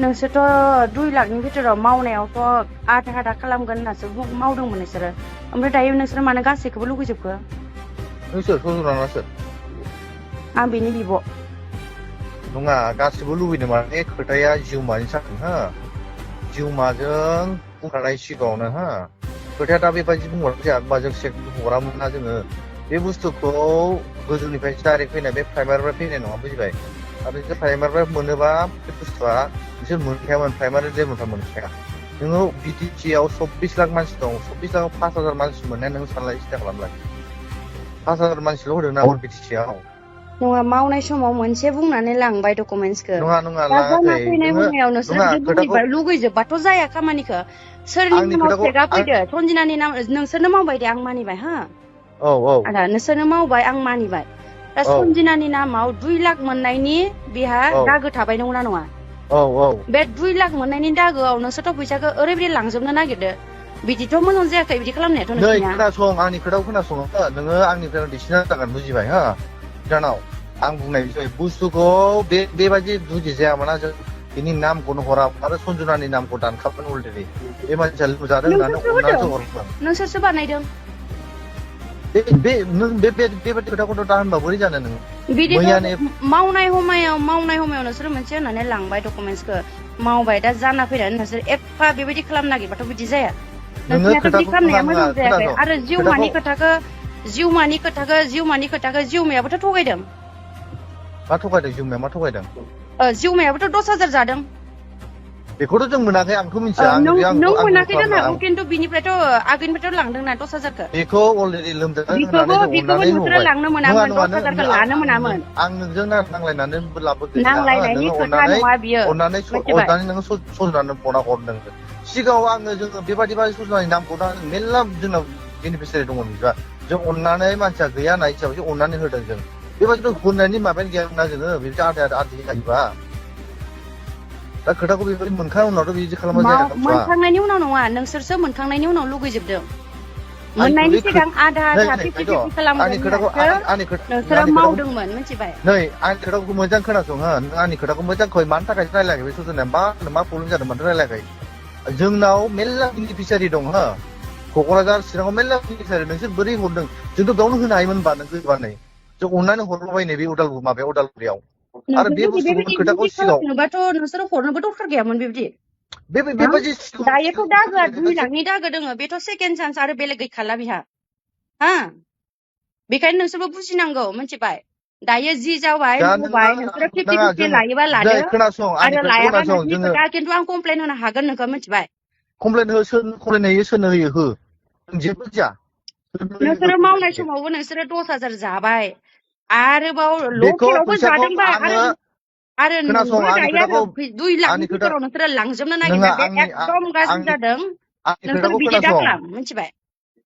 नोंसोरथ' 2 लाखनि भितराव मावनायावथ' आधा आधा खालामगोन होननासो मावदोंमोन नोंसोरो ओमफ्राय दायो नोंसोरो मानो गासैखौबो लुगैजोबखो नोंसोर सज'ना सोर आं बेनि बिब' नङा गासिबो लुबैदों माने खोथाया जिउमानि थाखाय हो जिउमाजों बुंखानाय सिगाङावनो हो खोथाया दा बेबायदि बुंहरनाय जाया होमबा जों सेक हरामोन ना जोङो बे बुस्थुखौ गोजौनिफ्राय डाइरेक्ट फैनाय बे प्राइमारिनिफ्राय फैनाय नङा बुजिबाय आरो नोंसोर प्राइमारिनिफ्राय मोनोबा बे बुस्थुआ नोंसोर मोनखायामोन प्राइमारि लेभेलनिफ्राय मोनखाया नोङो बिटिसिआव 24 लाख मानसि दं 24 लाख 5,000 मानसि मोननाय नों सानलाय सिन्था खालामलाय 5,000 मानसिल' होदों ना बिटिसिआव नङा मावनाय समाव मोनसे बुंनानै लांबाय डकुमेन्टसखौ नङा नङा दा जाना लाङाखै फैनाय नोङो समाव नोंसोरो नङा बिदि खोथाखौ लुगैजोबबाथ' जाया खामानिखौ सोरनि आंनि नामाव खोथाखौ चेकआ फैदो सन्जिनानि नाम नोंसोरनो मावबाय दे आं मानिबाय हो औ औ आदा नोंसोरनो मावबाय आं मानिबाय दा औ सन्जिनानि नामाव 2 लाख मोननायनि बेहा औ दागो थाबाय नंगौना नङा औ औ बे 2 लाख मोननायनि दागोआव नोंसोरथ' फैसाखौ ओरैबायदि लांजोबनो नागिरदो बिदिथ' मोजां जायाखै बिदि खालामनायाथ' नै नोंसिनिया खोनासं आंनि खोथाखौ खोनासं नोङो आंनिफ्राय डिसिजन जागोन बुजिबाय हो बिनानाव आं बुंनाय बुस्थुखौ बेबायदि जुदि जायामोना जों बिनि नामखौनो हरा आरो सन्जुनानि नामखौ दानखाबोन अलरेडि बे मानसिया लोमजादों होननानै नोंसोरसो अननानैसो होदों हरदों नोंसोरसो बानायदों बेबायदि खोथाखौथ' दा होनबा बोरै जानो नोङो बिदिथ' मैयानो मावनाय समायाव नोंसोर मोनसे होननानै लांबाय डकुमेन्टसखौ मावबाय दा जाना फैनानै नोंसोर एफा बेबायदि खालामनो नागिरबाथ' बिदि जाया नोङो नोंसिनियाथ' बिदि खोथाखौ खालामनाया खोनासङा मोजां जायाखै खोनासं आरो जिउमानि खोथाखौ जिउमायाबोथ' थगायदों मा थगायदों जिउमाया मा थगायदों जिउमायाबोथ' 10,000 जादों बेखौथ' जों मोनाखै आंथ' मिथिया नों आंबो मोनाखै जानो खालामला हागौ खिन्थु बिनिफ्रायथ' आगोलनिफ्रायथ' लांदोंना 10,000खौ बेखौ अलरेडि लोमजादों बिखौबो होननानै जों अननानै नोंसोरो होबाय लांनो नङा मोनामोन नङा 10,000खौ लानो मोनामोन आं नोंजों नांलायनानै लाबो गैया नांलायनायनि नोङो खोथा नङा बियो मिथिबाय अननानै नोङो सजनानै फना हरदों सिगाङाव जोङो बेबायदि सजनानि नामखौ दा मेरला जोंनाव बेनिफिसियारि दङ बिदिबा जों अननानै मानसिया गैया होननाय हिसाबै अननानै होदों जों बेबायदिथ' होनायनि माबायानो गैयामोन जोङो बेबायदि आदाय जायोबा दा खोथाखौ बेबायदि मोनखांनायनि उनावथ' बिदि खालामबा जाया बुस्थुआ मोनखांनायनि उनाव नङा नोंसोरसो मोनखांनायनि उनाव लुगैजोबदों मोननायनि आंनिखौलै सिगां आधा नै 50-50 आंनि खालामगोन खोथाखौ होननासो नोंसोरो मावदोंमोन मिथिबाय नै आंनि खोथाखौ मोजां खोनासं हो नों आंनि खोथाखौ मोजां खोनासं मानि थाखाय रायलायाखै बे सजनाया मा प्रब्लेम जादों मानो रायलायाखै जोंनाव मेरला बेनिफिसियारि दं हो क'क्राझार चिराङाव मेरला बेनिफिसियारि नोंसोर बोरै हरदों जोंथ' बेयावनो होनो हायोमोन होनबा नों गैबानो जों अननानै हरलाबायनाय बे उदालगुरियाव आरो बे नोंसोर बुस्थुखौ खोथाखौ बेबायदि सिगाङाव खालामनोबाथ' नोंसोरो हरनोबो दरखार गैयामोन बेबायदि बेबायदि दायोथ' दागोआ 2 लाखनि दागो दोङो बेथ' सेकेन्ड चान्स आरो बेलेग गैखाला बिहा हा बेखायनो नोंसोरबो बुजिनांगौ मिथिबाय दायो जि जाबाय दा मावबाय नोंसोरो 50-50 लायोबा लादो खोनासं आंनि आरो खोथाखौ लायाबा खोनासं नोंसिनि जोङो खोथा खिन्थु आं कमप्लेन होनो हागोन नोंखौ मिथिबाय कमप्लेन होयो सोरनो होयो हो जेबो जाया नोंसोरो मावनाय समावबो नोंसोरो 10,000 जाबाय आरोबाव बेखौ लकेलावबो फैसाखौ जादोंबा आङो आरो खोनासं नोंबो आंनि दायो खोथाखौ आरो 2 लाखनि आंनि खोथा भितराव नोंसोरो लांजोबनो नोङो नागिरनाय बे आंनि एकदम गाज्रि आंनि जादों आंनि नोंसोर खोथाखौ बिदि दा खोनासं खालाम मिथिबाय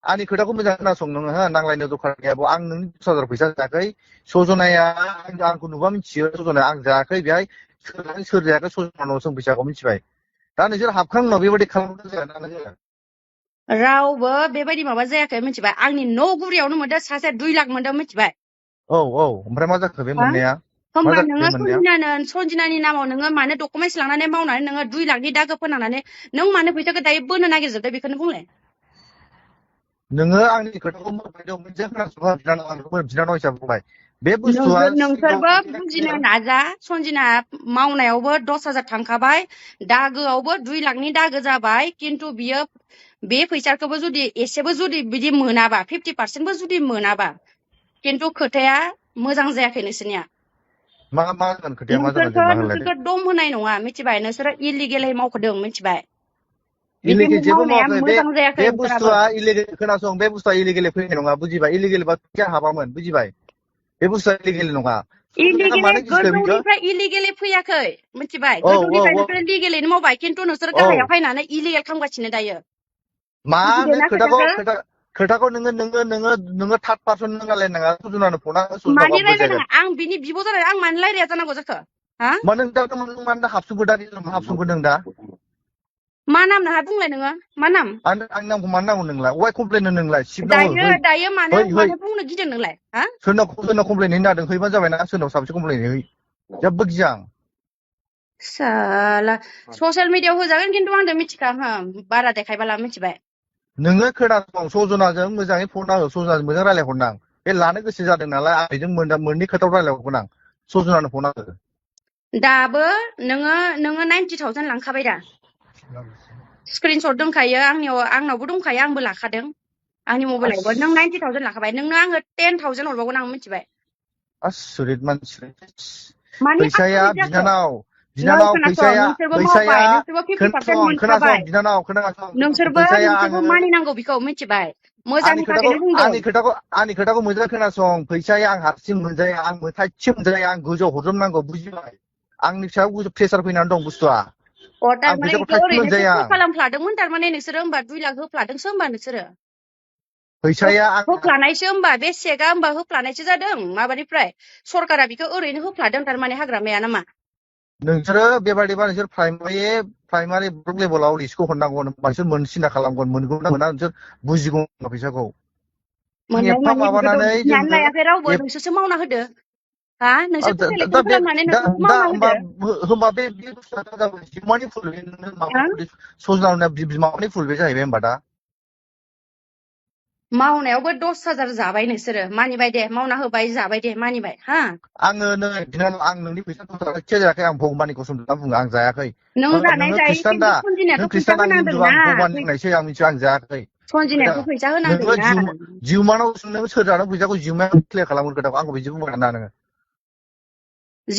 आंनि खोथाखौ मोजां खोनासं नोङो हो नांलायनो दरखार गैया आं नोंनि 10,000 फैसा जायाखै सजनाया आंखौ नुबा मिथियो सजनाया आं जायाखै बेहाय सोर जायाखै सजनानाव जों फैसाखौ मिथिबाय दा नोंसोर हाबखांनायनि उनाव बेबायदि खालामनो जाया रावबो बेबायदि माबा जायाखै मिथिबाय आंनि न' गुरियावनो मोनदों सासे 2 लाख मोनदों मिथिबाय औ ओमफ्राय मा जाखो बे मोननाया मा होमबा जाखो बे नोङो मोननाया सन्जिनानि नामाव नोङो मानो डकुमेन्टस लांनानै मावनानै नोङो 2 लाखनि दागो फोनांनानै नों मानो फैसाखौ दायो बोनो नागिरजोबदों बेखौनो बुंलाय नोङो आंनि खोथाखौ मोनसे खोनासंहा बिनानाव हिसाबै बुंबाय बे बुस्थुआ नोंसोरबो बुजिनो नाजा सन्जिना मावनायावबो 10,000 थांखाबाय दागोआवबो 2 लाखनि दागो जाबाय खिन्थु बियो बे फैसाखौबो जुदि एसेबो जुदि बिदि मोनाबा 50%बो जुदि मोनाबा खिन्थु खोथाया मोजां जायाखै नोंसोरनिया मा जागोन खोथाया मा जागोन जेनेबा होनलाय नोंसोरखौ दम होनाय नङा मिथिबाय नोंसोरो इलिगेलै मावखदों मिथिबाय बिदि इलिगेल जेबो मावनाया मावाखै मोजां जायाखै बे नोंसोराबो बुस्थुआ इलिगेल खोनासं बे बुस्थुआ इलिगेल फैनाय नङा बुजिबाय इलिगेल बा हाबामोन बुजिबाय बे बुस्थुआ इलिगेल नङा इलिगेलै मानो गिखो बिखो गोजौनिफ्राय इलिगेलै फैयाखै मिथिबाय औ गोजौनिफ्राय औ नोंसोरो लिगेलैनो मावबाय खिन्थु नोंसोर औ गाहायाव फैनानै इलिगेल खालामगासिनो दायो मानो बुजिदोंना खोथाखौ नोङो थार्द पार्सन नों रायलायनाङा सुजुनानो फना सुजुनाबा मानि बुजायगोन रायलायनाङा आं बिनि बिब' जानानै आं मानो रायलाया जानांगौ जाखो हा मानो मानो हाबसुंखो दा मा नाम नोंहा बुंलाय नोङो मा नाम आंनि नामखौ मानो नांगौ नोंलाय अवाय कमप्लेन होनो नोंलाय सिगनाव दायो मानो है बुंनो गिदों नोंलाय हा सोरनाव कमप्लेन हैनो नागिरदों हैबानो जाबायना सोरनाव साबसे कमप्लेन है जेबो गिया आं साला ससियेल मिडियायाव होजागोन खिन्थु आं दा मिथिखा हो बारा देखायबाला मिथिबाय नोङो खोनासं सजनाजों मोजाङै फन हो सजनाजों मोजां रायलायहरनां बे लानो गोसो जादों नालाय आं बेजों मोननै खोथायाव रायलायहरगोन आं सजनानो फन हो दाबो नोङो 90,000 लांखाबाय दा स्क्रिनशट दंखायो आंनावबो दंखायो आंबो लाखादों आंनि मबाइलावबो नों 90,000 लाखाबाय नोंनो आङो 10,000 हरबावगोन आं मिथिबाय आसुरित मानसि माने फैसाया आसरित जाखो बिनानाव खोनासं फैसाया नोंसोरबो मावबाय नोंसोरबो 50% मोनखाबाय बिनानाव नोंसोरबो फैसाया नोंसोरबो आङो मानिनांगौ बेखौ मिथिबाय मोजांनि थाखायनो बुंदों आंनि खोथाखौ मोजां खोनासं फैसाया आं हारसिं मोनजाया आं थाइसे मोनजाया आं गोजौआव हरजोबनांगौ बुजिबाय आंनि सायाव गोजौ प्रेसार फैनानै दं बुस्थुआ अ आं थारमाने फैसाखौ इखौ थाइसे ओरैनोसो मोनजाया कल खालामफ्लादोंमोन थारमाने नोंसोरो होमबा 2 लाख होफ्लादोंसो होमबा नोंसोरो फैसाया आं होफ्लानायसो होमबा बे चेकआ होमबा होफ्लानायसो जादों माबानिफ्राय सरकारा बेखौ ओरैनो होफ्लादों थारमाने हाग्रामाया नामा नोंसोरो बेबादिबा नोंसोर प्राइमारि ब्लक लेभेलाव लिस्टखौ हरनांगोन नोंसोर सिन्था खालामगोन मोनगौ ना मोना नोंसोर बुजिगौ फैसाखौ मोननाय एफा मानि बेखौथ' माबानानै बुजिनानै जोङो लायाखै रावबो नोंसोरसो मावना होदो हा नोंसोरखौ सेलेक्सन खालामनानै नोंसोरसो मावना होदो होमबा बे बुस्थुआ जाबाय जिमानि फुल हा सजनावना बिमानि फुल बे जाहैबाय होमबा दा मावनायावबो 10,000 जाबाय नोंसोरो मानिबाय दे मावना होबाय जाबाय दे मानिबाय हा आङो नै बिनानाव आं नोंनि फैसाखौ एखे जायाखै आं भगबाननि कसम होनना बुङो आं जायाखै नों जानाय नोङो जायो खृष्टान दा खिन्थु सनजिनायाथ' नों फैसा खृष्टान आं हिन्दु आं होनांदोंना भगबान बुंनायसै आं मिथिया आं जायाखै सनजिनायाथ' फैसा नोङो होनांदोंना जिउमानाव नों सोर जानो फैसाखौ जिउमायाव क्लियार खालामगोन खोथाखौ आंखौ बिदि बुंबाय ना नोङो दा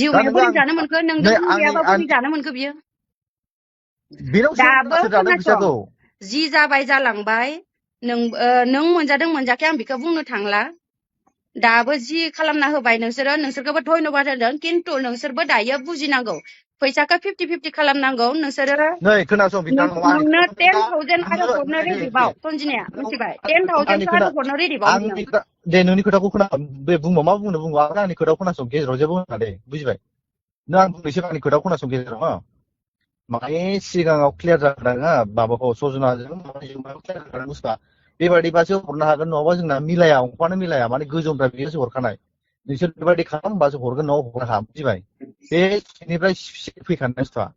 जिउमाया नोङो बोरै आं जानो मोनखो नै नोंजों आंनि गैयाबा बोरै जानो मोनखो बियो बेनाव दाबो सोर जादों खोनासं फैसाखौ जि जाबाय जालांबाय नों मोनजादों मोनजायाखै आं बेखौ बुंनो थांला दाबो जि खालामना होबाय नोंसोरखौबो धन्यबाद होदों खिन्थु नोंसोरबो दायो बुजिनांगौ फैसाखौ 50-50 खालामनांगौ नोंसोरो नै खोनासं बिनानाव नोंनो 10,000 आरो हरनो आंनि रेडिबाव सनजिनाया मिथिबाय 10,000 खोना आरो हरनो रेडिबाव नोङो आंनि दे नोंनि खोथाखौ खोना बे बुंबा मा बुंनो आंनि खोथाखौ खोनासं गेजेराव जेबो होना दे बुजिबाय नों आं बुंनोसै आंनि खोथाखौ खोनासं गेजेराव हा माने सिगाङाव क्लियार जाखादों हा माबाखौ सजनाजों क्लियार जाखादों बुस्थुआ बेबादिबासो हरनो हागोन नङाबा जोंना मिलाया अंकआनो मिलाया माने गोजौनिफ्राय बियोसो हरखानाय नोंसोर बेबायदि खालाम होमबासो हरगोन न'आव हरनो हाया बुजिबाय बे सिंनिफ्राय फैखानाय बुस्थुआ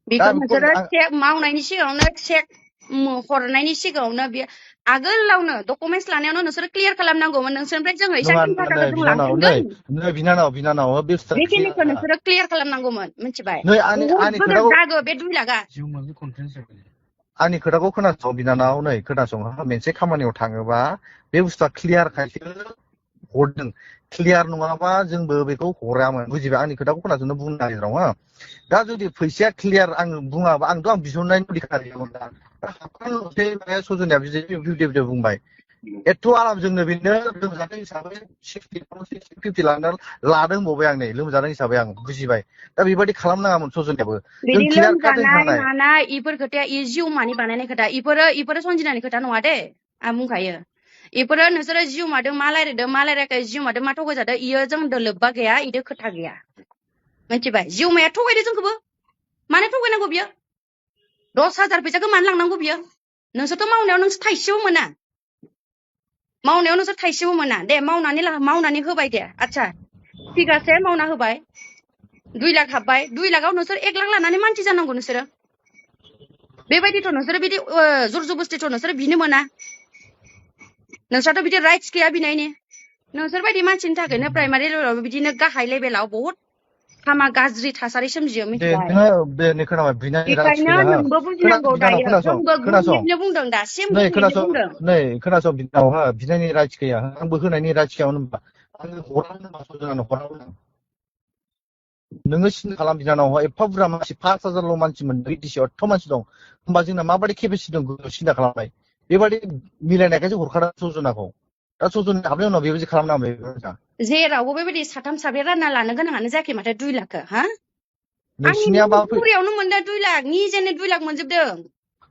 बेखौ नोंसोरो चेक मावनायनि सिगाङावनो चेक हरनायनि सिगाङावनो बे आगोलावनो डकुमेन्टस लानायावनो नोंसोरो क्लियार खालामनांगौमोन नोंसोरनिफ्राय जोङो नङा इसांखिनि थाखाखौ नै जों बिनानाव लांफिनगोन नै बिनानाव बे बुस्थुआ बेखिनिखौ नोंसोरो क्लियार खालामनांगौमोन मिथिबाय नै बहुद आंनि गोदोर खोथाखौ दागो बे 2 लाखआ आंनि खोथाखौ खोनासं बिनानाव नै खोनासं मोनसे खामानियाव थाङोबा बे बुस्थुआ क्लियार खायसो हरदों क्लियार नङाबा जोंबो बेखौ हरामोन बुजिबाय आंनि खोथाखौ खोनासंनो बुंनो नागिराव हा दा जुदि फैसाया क्लियार आं बुङाबा आंथ' आं बिहरनायनि अधिकार गैयामोन दा सजनाया बिदि बुंबाय एथ' आराम जोंनो बेनो लोमजादों हिसाबै 50 लादों होनबावबाय आं नै लोमजादों हिसाबै आं बुजिबाय दा बेबायदि खालामनाङामोन सजनायाबो जों बिदि क्लियार काट लोमजानाय होखानाय मानाय इफोर खोथाया जिउमानि बानायनाय खोथा इफोरो सनजिनानि खोथा नङा दे आं बुंखायो इफोरो नोंसोरो जिउमादों मा रायलायदों मा रायलायाखै जिउमादों मा थगायजादों इयो जोंदो लोब्बा गैया इदो खोथा गैया मिथिबाय जिउमाया थगायदो जोंखौबो मानो थगायनांगौ बियो 10,000 फैसाखौ मानो लांनांगौ बियो नोंसोरथ' मावनायाव नोंसोर थाइसेबो मोना मावनायाव नोंसोर थाइसेबो मोना दे मावनानै होबाय दे आच्छा थिगासे मावना होबाय 2 लाख हाबबाय 2 लाखआव नोंसोर 1 लाख लानानै मानसि जानांगौ नोंसोरो बेबायदिथ' नोंसोरो बिदि जर जबस्तिथ' नोंसोरो बिनो मोना नोंस्राथ' बिदि राइट्स गैया बिनायनि नोंसोर बायदि मानसिनि थाखायनो प्राइमारि लेभेलाव बिदिनो गाहाय लेभेलाव बहुत हामा गाज्रि थासारि सोमजियो दे मिथिबाय नोङो बे नै खोनाबाय बिनायनि राइट्स बेखायनो गैया हा नोंबो बुजिनांगौ बिनानाव दायो खोनासं जोंबो गुडनिफ्रायनो बुंदों दासिम नै गुडनिफ्रायनो बुंदों खोनासं बिनानाव हा बिनायनि राइट्स गैया आंबो होनायनि राइट्स गैयामोन होनबा आङो हरामोन होनबा सजनानो हरामोन नोङो सिन्था खालाम बिनानाव एफा बुरजा मानसि 5,000ल' मानसिमोन बिटिसिआव एथ' मानसि दं होमबा जोंना माबायदि केपेसिटि दं सिन्था खालामबाय बेबायदि मिलायनायखायसो हरखादों सजनाखौ दा सजना हाबनायनि उनाव बेबायदि खालामनांबाय जेरावबो बेबायदि 3-4 रानना लानो गोनाङानो जायाखै माथो 2 लाखखौ हा आंनि नोंसिनिया बुरियावनो मोनदों 2 लाख निजेनो 2 लाख मोनजोबदों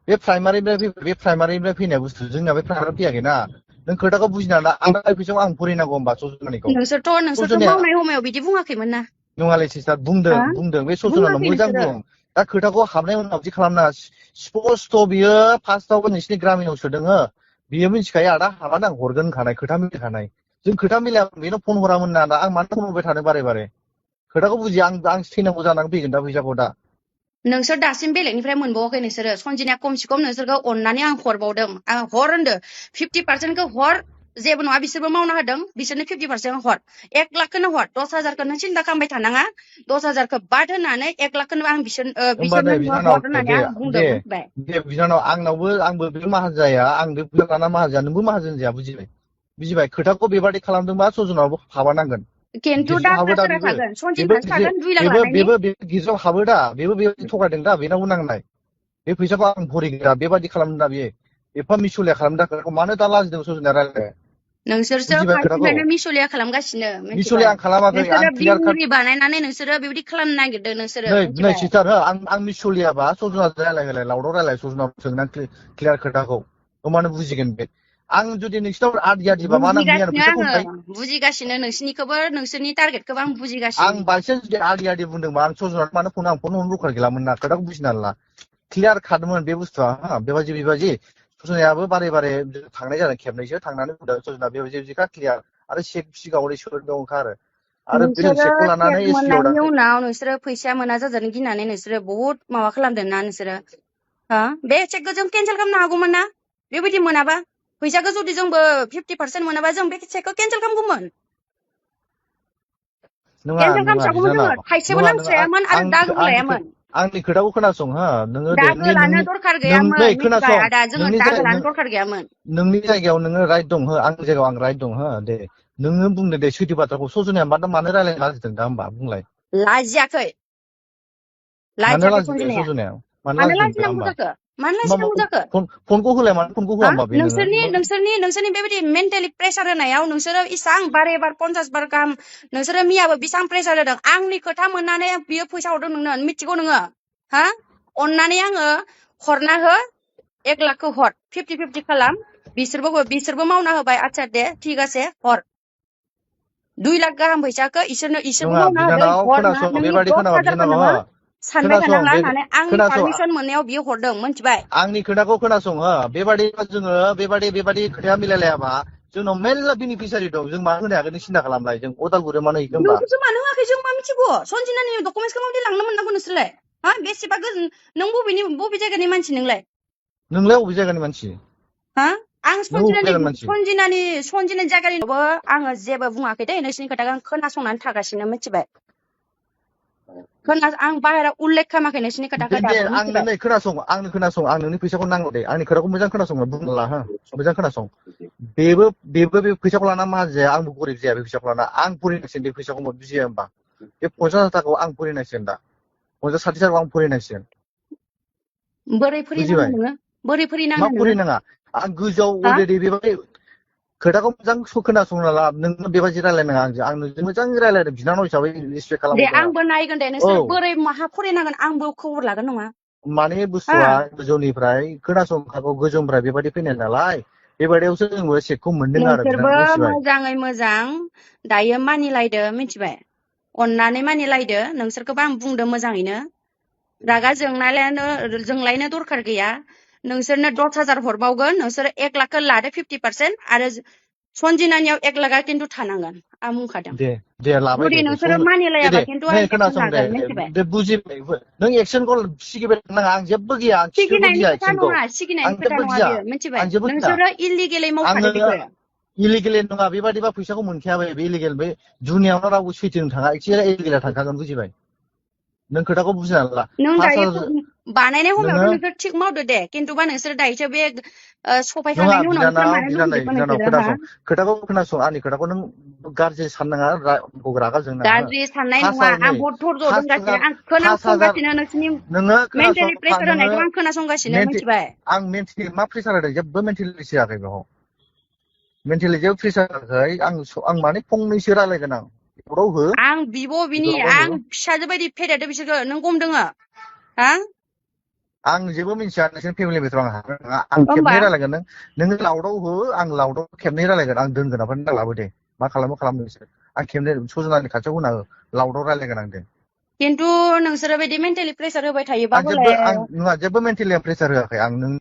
बे प्राइमारिनिफ्राय फैनाय बुस्थु जोंना बे प्राइमारि फैयाखैना नों खोथाखौ बुजिना ला आं फैसाखौ आं फरायनांगौ होमबा सजनानिखौ नोंसोरथ' मावनाय समायाव बिदि बुङाखैमोन ना नङालै सिस्टार बुंदों बे सजनानो बुङाखै मोजां नोंसोरो बुं दा खोथाखौ हाबनाय उनाव बिदि खालामनाङा स्पस्ट' बियो फार्स्टआवबो नोंसिनि गामियाव सोदों बियो मिथिखायो आदा हाबानो आं हरगोन होनखानाय खोथा मिलायखानाय जों खोथा मिलायाबा बेनो फन हरामोन ना आं मानो फन हरबाय थानो बारे बारे खोथाखौ बुजिया आं थैनांगौ जानानै फैगोन दा फैसाखौ दा नोंसोर दासिम बेलेगनिफ्राय मोनबावाखै नोंसोरो सनजिनाया खमसे खम नोंसोरखौ अननानै आं हरबावदों आं हर होनदो 50%खौ हर जेबो नङा बिसोरबो मावना होदों बिसोरनो 50% हर 1 लाखखौनो हर 10,000खौ नों सिन्था खालामबाय थानाङा 10,000खौ बाद होनानै 1 लाखखौनो आं होमबा बिसोरनो दे नोङो बिनानाव हर होननानै दे आं बुंदों दे मिथिबाय दे बिनानाव आंबो बे माहाजोन जाया आं बे फैसा लाना माहाजोन जाया नोंबो माहाजोन जाया बुजिबाय खोथाखौ बेबादि खालामदोंबा सजनावबो हाबानांगोन खिन्थु दा गिर्जायाव हाबो दा सोरहा बेबो थागोन बेबो सनजिनहासो थागोन 2 लाख बेबो लानायनि बेबो बे गिर्जायाव हाबो दा बेबो बेबायदि थगायदों दा बेनावबो नांनाय बे फैसाखौ आं भरिगोन बेबादि खालामदों दा बेयो एफा मिसुलिया खालामदों दा खोथाखौ मानो दा लाजिदों सजना रायलायनो नोंसोरसो बुजिबाय खोथाखौ फार्स्टनिफ्रायनो मिसलिया खालामगासिनो मिसुलिया मिथिबाय आं खालामाखै आं नोंसोरो क्लियार काट बिमुरि बानायनानै नोंसोरो बेबायदि खालामनो नागिरदों नोंसोरो नै मिथिबाय सिस्टार हो आं मिसलियाबा सजना रायलाय लावदाव रायलाय सजना सोंना क्लियार खोथाखौ होमबानो बुजिगोन बे आं जुदि नोंसिनाव आदि आदिबा मा नां मैयानो फैसाखौ होबाय बुजिगासिनो नोंसिनिखौबो नोंसोरनि टारगेटखौबो आं आं बुजिगासिनो बायचान्स जुदि आदि बुंदोंबा आं सजना मानो फन हरनो दरखार गैलामोन ना खोथाखौ बुजिना ला क्लियार खादोंमोन बे बुस्थुआ बेबायदि सजनायाबो बारे बारे थांनाय जादों खेबनैसो थांनानै बुंदों सजना बेबायदिखा क्लियार आरो चेक सिगाङाव सोर दंखा आरो बे नोंसोरो चेकखौ लानानै चेक एसपिआव मोननायनि उनाव नोंसोरो फैसा मोना जाजानो गिनानै नोंसोरो बहुत माबा खालामदों ना नोंसोरो बे चेकखौ जों केन्सेल खालामनो हागौमोन ना बेबायदि मोनाबा फैसाखौ जुदि जोंबो 50% मोनाबा जों बे चेकखौ केन्सेल खालामगौमोन नङा केन्सेल नङा खालामजागौमोन जोङो बिनानाव थाइसेबो नङा नङा नांस्रायामोन आरो दागोबो लायामोन आंनि खोथाखौ खोनासं हो नोङो दे दागो लानो दरखार गैयामोन नै मिथिबाय खोनासं आदा जोङो दागो लानो दरखार गैयामोन नोंनि जायगायाव नोङो राइट दं हो आंनि जायगायाव आं राइट दं हो दे नोङो बुंदो दे सैथो बाथ्राखौ सजनाया मानो रायलायनो लाजिदों दा होमबा बुंलाय लाजियाखै मानो लाजियाखै लाजिदों सनजिनाया सजनाया मानो मानो लाजिदों दा लाजिनांगौ होमबा जाखो मानो लाजिनांगौ जाखो फनखौ होलाय मानो फनखौ होआ होमबा बे नोंसोरनि बेबायदि मेन्टेलि प्रेसार होनायाव नोंसोरो इसां बारे बार 50 बार गाहाम नोंसोरो मियाबो बेसेबां प्रेसार होदों आंनि खोथा मोननानै बियो फैसा हरदों नोंनो मिथिगौ नोङो अननानै आङो हरना हो 1 लाखखौ हर 50-50 खालाम बिसोरबो मावना होबाय आচ্ছা दे ठीक আছে हर 2 लाख गाहाम फैसाखौ इसोरबो नङा मावना होदों बिनानाव हर ना खोनासं नोंनि बेबायदि खोनाबा 10,000खौ बिनानाव नोङो हो सानबाय खोनासं थानांला बे होननानै आंनि खोनासं पारमिसन मोननायाव बियो हरदों मिथिबाय आंनि खोथाखौ खोनासं हो बेबादि खोथाया मिलायलायाबा जोंनाव मेरला बेनिफिसियारि दं जों मानो होनो हागोन नों सिन्था खालामलाय जों उदालगुरियाव मानो हैखो होमबा नोंखौसो मानो होआखै जों मा मिथिगौ सनजिनानि डकुमेन्टसखौ माबायदि लांनो मोननांगौ नोंसोरलाय बेसेबा नों बबे जायगानि मानसि नोंलाय अबे जायगानि मानसि आं सनजिनानि जायगानिबो आङो जेबो बुङाखै दे नोंसिनि खोथाखौ आं खोनासंनानै थागासिनो मिथिबाय आं बाहेराव उल्लेख खालामाखै नोंसिनि खोथाखौ दे दाबो आंनो मिथिबाय नै खोनासं आं नोंनि फैसाखौ नांगौ दे आंनि खोथाखौ मोजां खोनासं बुंना ला हो मोजां खोनासं बेबो बे फैसाखौ लाना मा जाया आंबो गरिब जाया बे फैसाखौ लाना आं फरायनांसिगोन बे फैसाखौ बुजिया होमबा बे 50,000 आं फरायनांसिगोन दा 50-60,000 आं फरायनांसिगोन बोरै फरिनाङो नोङो बोरै मा फरिनाङो नोङो फरायनाङा आं गोजौआव अलरेडि बेबायदि खोथाखौ मोजां खोनासंना ला नों बेबायदि रायलायनाङा आं नोंजों मोजां रायलायदों बिनानाव हिसाबै रिसपेक्ट दे खालामहरदों आंबो नायगोन दे नोंसोर बोरै माहा फरायनांगोन आंबो खबर लागोन नङा माने बुस्थुआ गोजौनिफ्राय खोनासंखागौ गोजौनिफ्राय बेबायदि फैनाय नालाय बेबायदियावसो जोंबो चेकखौ मोनदों आरो नोंसोरबो बिनानाव बुजिबाय मोजाङै मोजां दायो मानिलायदो मिथिबाय अननानै मानिलायदो नोंसोरखौबो आं बुंदों मोजाङैनो रागा जोंलायनो दरखार गैया नोंसोरनो 10,000 हरबावगोन नोंसोर 1 लाखखौ लादो 50% आरो सनजिनानियाव 1 लाखा खिन्थु थानांगोन आं बुंखादों दे लाबाय जुदि दे नोंसोरो दे मानिलायाबा खिन्थु आं नै एक्सन खोनासं लागोन मिथिबाय दे बुजिबाय नों एक्सनखौ सिगिबाय थानाङा आं जेबो गिया आं खिथुबो सिगिनायनि गिया खोथा एक्सनखौ नङा आं सिगिनायनि खोथा जेबो नङा गिया बेयो मिथिबाय आं जेबो गिया नोंसोरो इलिगेलै मावखादो आङो बेखौ इलिगेल नङा बेबादिबा फैसाखौ मोनखाया बे इलिगेल बे दुनियावनो रावबो सैथोजों थाङा एसे इलिगेला थांखागोन बुजिबाय नों खोथाखौ बुजिना ला नों दायो 5,000 बानायनाय नोङो समावथ' नोंसोर थिग मावदो दे खिन्थुबा नोंसोर दायोसो बे नङा सफायखांनायनि उनाव नोंसोर मानो लुबैजोबो बिनानाव नोंसोरो खोनासं खोथाखौ खोनासं आंनि खोथाखौ नों गाज्रि साननाङा रागा जोंनाङा हो गाज्रि साननाय नङा आं बहुत धर्ज दंगासिनो आं 5,000 खोनासंगासिनो नोंसिनि नोङो मेन्टेलि खोनासं प्रेसार होनायखौ आं खोनासंगासिनो मिथिबाय आं मेन्टेलि मा प्रेसार होदों जेबो मेन्टेलि होआखै बेयाव मेन्टेलि जेबो प्रेसार होआखै आं माने फंनैसो रायलायगोन आं बेफोराव हो आं बिनि बेफोरावबो आं हो फिसाजो बायदि फेदेरदो बिसोरखौ नों गम दोङो आं जेबो मिन्थिया नोंसोर फेमिलि भितराव आं हाबनो नङा आं होमबा खेबनै रायलायगोन नोङो लाउदाव हो आं लाउदाव खेबनै रायलायगोन आं दोनगोन ओमफ्राय नों लाबो दे मा खालामो नोंसोर आं खेबनै सजनानि खाथियाव होना हो लाउदाव रायलायगोन आं दे खिन्थु नोंसोरो बिदि मेन्टेलि प्रेसार होबाय थायोबा आं हले जेबो मेन्टेलि प्रेसार होआखै आं नों